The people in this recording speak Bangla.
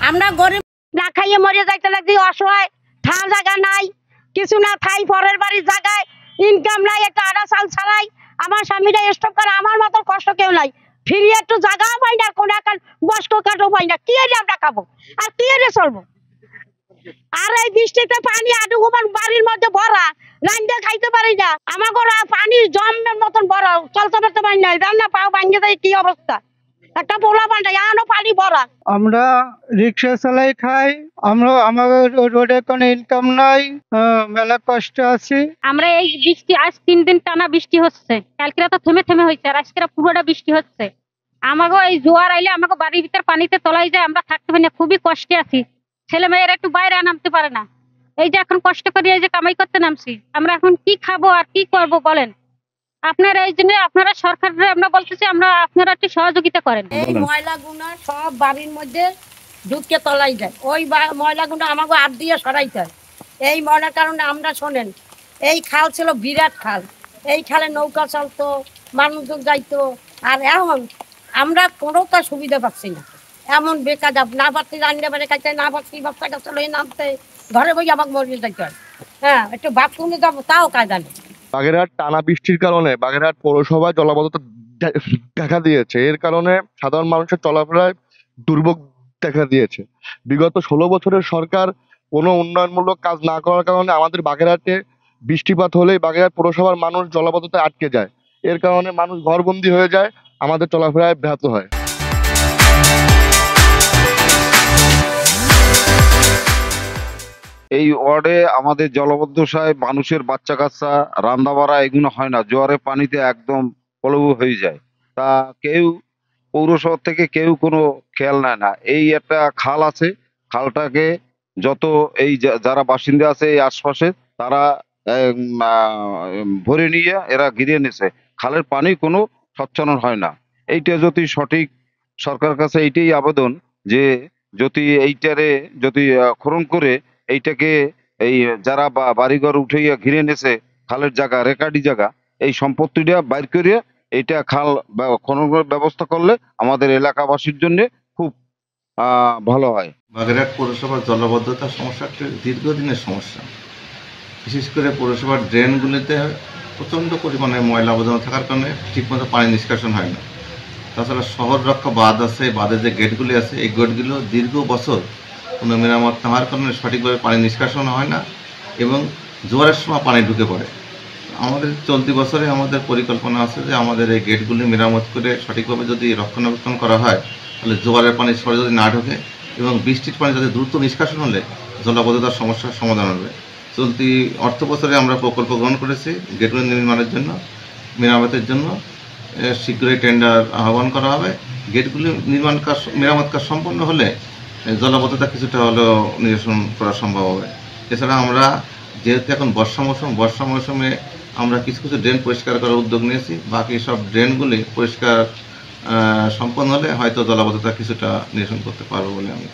আমরা গরিব না খাইয়ে মরে যাইতে লাগছি, অসহায়, ঠা জায়গা নাই, কিছু না খাই, পরের বাড়ির জায়গায় ইনকাম নাই, একটা আড়া চাল ছাড়াই আমার স্বামীরা স্টপ করে। আমার মতো কষ্ট কেউ নাই, ফিরে একটু জায়গাও পাই না, কোন একটা বস্ক কাঠও পাই না, কি এনে আমরা খাবো আর কি এনে চলবো? আর এই বৃষ্টিতে পানি আডুগুমান বাড়ির মধ্যে ভরা, রান্না খাইতে পারি না, আমাকে পানি জমের মতন ভরা, চলতে পারতে পারি না, রান্না পাও ভাঙ্গে যায়, কি অবস্থা, একটা পোলা পান্ডা এখনো পানি ভরা। আমরা রিক্সা চালাই খাই, আমাদের রোডে কোনো ইনকাম নাই, মেলা কষ্ট আছি আমরা। এই বৃষ্টি আজ 3 দিন টানা বৃষ্টি হচ্ছে, কালকে তো থেমে থেমে হয়েছে, আর আজকে পুরোটা বৃষ্টি হচ্ছে। আমাকে এই জোয়ার আইলে আমাকে বাড়ির ভিতর পানিতে তলাই যায়, আমরা থাকতে পারি না, খুবই কষ্টে আছি। ছেলে মেয়েরা একটু বাইরে নামতে পারে না। এই যে এখন কষ্ট করে এই যে কামাই করতে নামছি, আমরা এখন কি খাবো আর কি করব বলেন? আপনারা এই জন্য আপনারা সরকারে আমরা বলতেছি, আমরা আপনারা একটু সহযোগিতা করেন। এই ময়লাগুলো সব বাড়ির মধ্যে ঢুকে তলাই যায়, ওই ময়লাগুলো আমাকে হাত দিয়ে সরাইতে হয়। এই ময়লার কারণে আমরা শোনেন, এই খাল ছিল বিরাট খাল, এই খালে নৌকা চলতো, মানুষজন যাইতো, আর এখন আমরা কোনোটা সুবিধা পাচ্ছি না। এমন বেকার না পাচ্ছি রান্না বাড়ি খাইতে, না পাচ্ছি বাচ্চা কাচ্চা লই নামতে, ঘরে বই আমাকে মরিয়ে যাইতে হয়। হ্যাঁ, একটু বাথরুমে যাবো তাও কায়দা নেই। বাগেরহাট টানা বৃষ্টির কারণে বাগেরহাট পৌরসভায় জলাবদ্ধতা দেখা দিয়েছে। এর কারণে সাধারণ মানুষের চলাফেরায় দুর্ভোগ দেখা দিয়েছে। বিগত 16 বছরের সরকার কোনো উন্নয়নমূলক কাজ না করার কারণে আমাদের বাগেরহাটে বৃষ্টিপাত হলেই বাগেরহাট পৌরসভার মানুষ জলাবদ্ধতায় আটকে যায়। এর কারণে মানুষ ঘরবন্দি হয়ে যায়, আমাদের চলাফেরায় ব্যাহত হয়। এই ওয়ার্ডে আমাদের জলাবদ্ধতায় মানুষের বাচ্চা কাচ্চা রান্না বাড়া এগুলো হয় না, জোয়ারের পানিতে একদম পলব হয়ে যায়। তা কেউ পৌরসভা থেকে কেউ কোনো খেয়াল নেয় না। এই একটা খাল আছে, খালটাকে যত এই যারা বাসিন্দা আছে এই আশপাশে তারা ভরে নিয়ে এরা ঘিরে নিছে, খালের পানি কোনো সচ্চালন হয় না। এইটা যদি সঠিক, সরকারের কাছে এইটাই আবেদন যে যদি এইটারে যদি খনন করে এইটাকে এই যারা বাড়িঘর উঠাইয়া ঘিরে নেছে খালের জায়গা, রেকার্ডি জায়গা, এই সম্পত্তিটা বাইর করিয়া এইটা খাল খননের ব্যবস্থা করলে আমাদের এলাকাবাসীর জন্য খুব ভালো হয়। বাগেরহাট পৌরসভার জলাবদ্ধতার সমস্যা একটি দীর্ঘদিনের সমস্যা। বিশেষ করে পৌরসভার ড্রেনগুলিতে প্রচণ্ড পরিমাণে ময়লা আবর্জনা থাকার কারণে ঠিকমতো পানি নিষ্কাশন হয় না। তাছাড়া শহর রক্ষা বাঁধ আছে, বাঁধের যে গেটগুলি আছে, এই গেটগুলো দীর্ঘ বছর কোনো মেরামত না হওয়ার কারণে সঠিকভাবে পানি নিষ্কাশন হয় না এবং জোয়ারের সময় পানি ঢুকে পড়ে। আমাদের চলতি বছরে আমাদের পরিকল্পনা আছে যে আমাদের এই গেটগুলি মেরামত করে সঠিকভাবে যদি রক্ষণাবেক্ষণ করা হয়, তাহলে জোয়ারের পানি সরে যদি না ঢোকে এবং বৃষ্টির পানি যাতে দ্রুত নিষ্কাশন হলে জলাবদ্ধতার সমস্যার সমাধান হবে। চলতি অর্থ বছরে আমরা প্রকল্প গ্রহণ করেছি গেটগুলি নির্মাণের জন্য, মেরামতের জন্য। শীঘ্রই টেন্ডার আহ্বান করা হবে। গেটগুলি নির্মাণ কাজ, মেরামত কাজ সম্পন্ন হলে জলাবদ্ধতা কিছুটা হলেও নিরসন করা সম্ভব হবে। এছাড়া আমরা যেহেতু এখন বর্ষা মৌসুমে আমরা কিছু কিছু ড্রেন পরিষ্কার করার উদ্যোগ নিয়েছি। বাকি সব ড্রেনগুলি পরিষ্কার সম্পন্ন হলে হয়তো জলাবদ্ধতা কিছুটা নিরসন করতে পারবো বলে আমি